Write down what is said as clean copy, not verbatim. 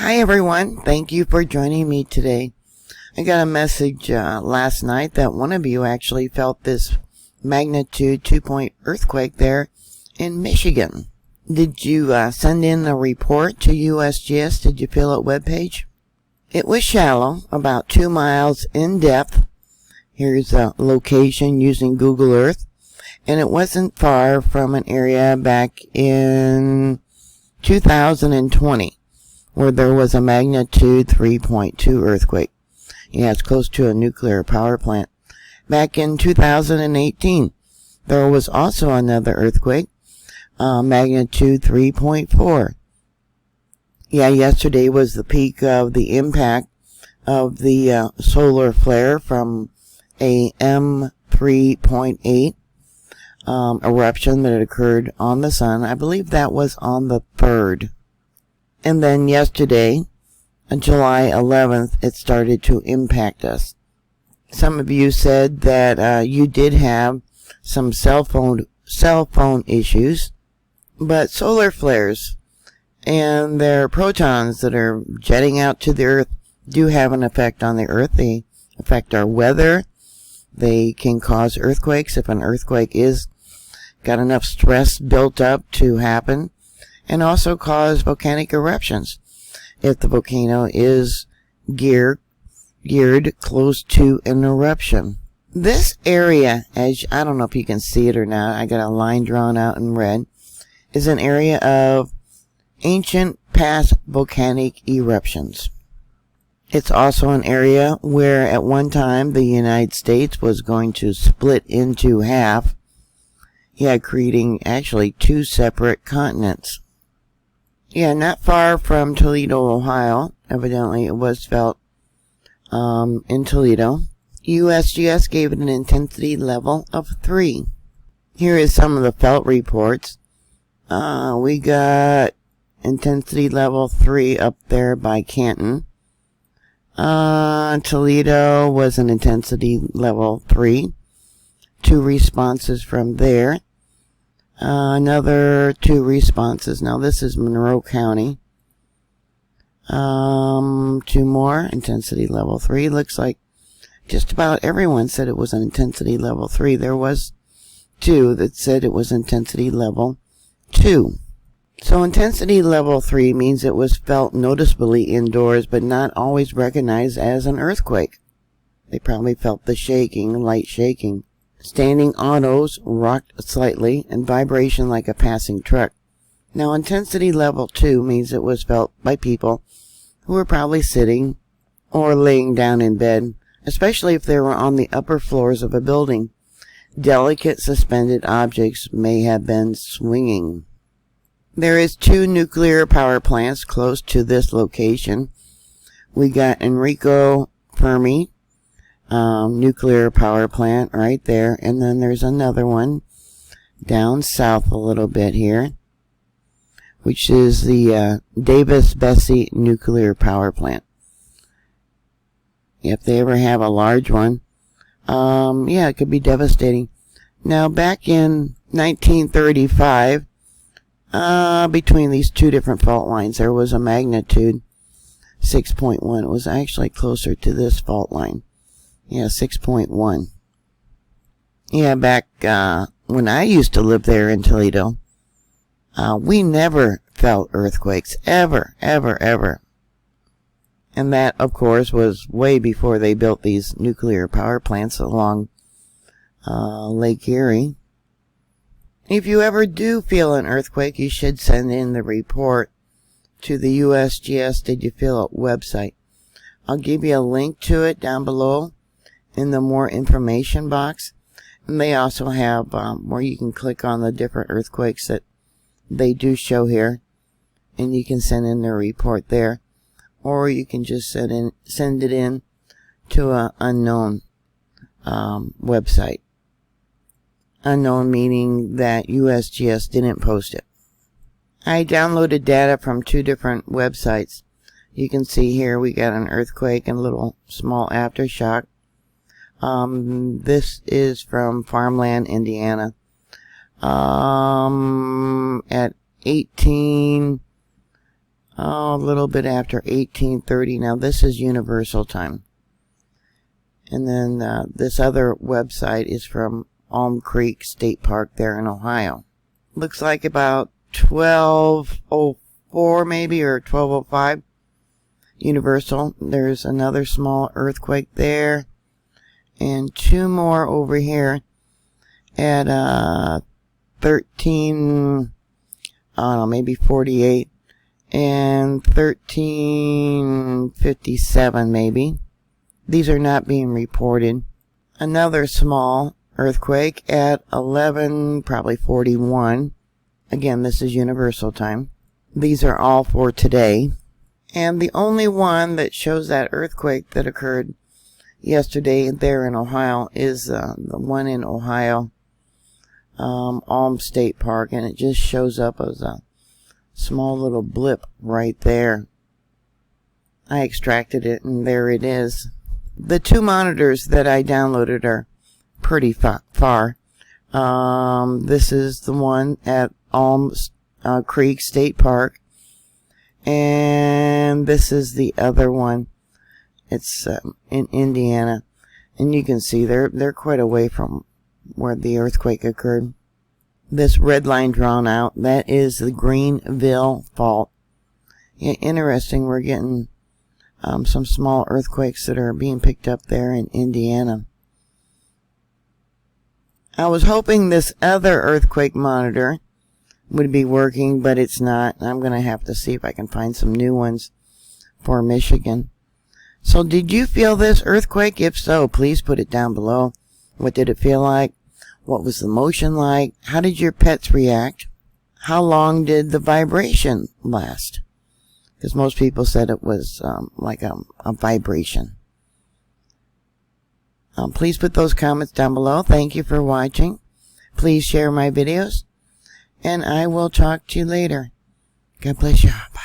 Hi everyone, thank you for joining me today. I got a message last night that one of you actually felt this magnitude 2-point earthquake there in Michigan. Did you send in a report to USGS? Did you fill out webpage? It was shallow, about 2 miles in depth. Here's a location using Google Earth. And it wasn't far from an area back in 2020 where there was a magnitude 3.2 earthquake. Yeah, it's close to a nuclear power plant. Back in 2018, there was also another earthquake, magnitude 3.4. Yeah, yesterday was the peak of the impact of the solar flare from a M3.8 eruption that occurred on the sun. I believe that was on the 3rd. And then yesterday, on July 11th, it started to impact us. Some of you said that you did have some cell phone issues, but solar flares and their protons that are jetting out to the Earth do have an effect on the Earth. They affect our weather. They can cause earthquakes if an earthquake is got enough stress built up to happen, and also cause volcanic eruptions if the volcano is geared close to an eruption. This area, I don't know if you can see it or not, I got a line drawn out in red, is an area of ancient past volcanic eruptions. It's also an area where at one time the United States was going to split into half, creating actually 2 separate continents. Yeah, not far from Toledo, Ohio. Evidently, it was felt in Toledo. USGS gave it an intensity level of 3. Here is some of the felt reports. We got intensity level 3 up there by Canton. Toledo was an intensity level 3. 2 responses from there. Another 2 responses. Now this is Monroe County. 2 more, intensity level 3. Looks like just about everyone said it was an intensity level 3. There was 2 that said it was intensity level 2. So intensity level 3 means it was felt noticeably indoors, but not always recognized as an earthquake. They probably felt the shaking, light shaking. Standing autos rocked slightly and vibration like a passing truck. Now, intensity level 2 means it was felt by people who were probably sitting or laying down in bed, especially if they were on the upper floors of a building. Delicate suspended objects may have been swinging. There is 2 nuclear power plants close to this location. We got Enrico Fermi nuclear power plant right there, and then there's another one down south a little bit here, which is the Davis-Besse nuclear power plant. If they ever have a large one, it could be devastating. Now, back in 1935, between these 2 different fault lines, there was a magnitude 6.1. It was actually closer to this fault line. 6.1. Back when I used to live there in Toledo, we never felt earthquakes. Ever. And that, of course, was way before they built these nuclear power plants along Lake Erie. If you ever do feel an earthquake, you should send in the report to the USGS Did You Feel It website. I'll give you a link to it down below in the more information box. And they also have where you can click on the different earthquakes that they do show here, and you can send in their report there, or you can just send it in to an unknown website. Unknown meaning that USGS didn't post it. I downloaded data from 2 different websites. You can see here we got an earthquake and a little small aftershock. This is from Farmland, Indiana. At 18 a little bit after 1830. Now this is universal time. And then this other website is from Alm Creek State Park there in Ohio. Looks like about 1204 maybe, or 1205 universal. There's another small earthquake there, and two more over here at 13, I don't know, maybe 48 and 1357 maybe. These are not being reported. Another small earthquake at 11, probably 41. Again, this is universal time. These are all for today. And the only one that shows that earthquake that occurred yesterday there in Ohio is the one in Ohio, Alm State Park, and it just shows up as a small little blip right there. I extracted it, and there it is. The two monitors that I downloaded are pretty far. This is the one at Alm Creek State Park, and this is the other one. It's in Indiana, and you can see they're quite away from where the earthquake occurred. This red line drawn out, that is the Greenville fault. Yeah, interesting, we're getting some small earthquakes that are being picked up there in Indiana. I was hoping this other earthquake monitor would be working, but it's not. I'm going to have to see if I can find some new ones for Michigan. So did you feel this earthquake? If so, please put it down below. What did it feel like? What was the motion like? How did your pets react? How long did the vibration last? Because most people said it was like a vibration. Please put those comments down below. Thank you for watching. Please share my videos. And I will talk to you later. God bless you. Bye.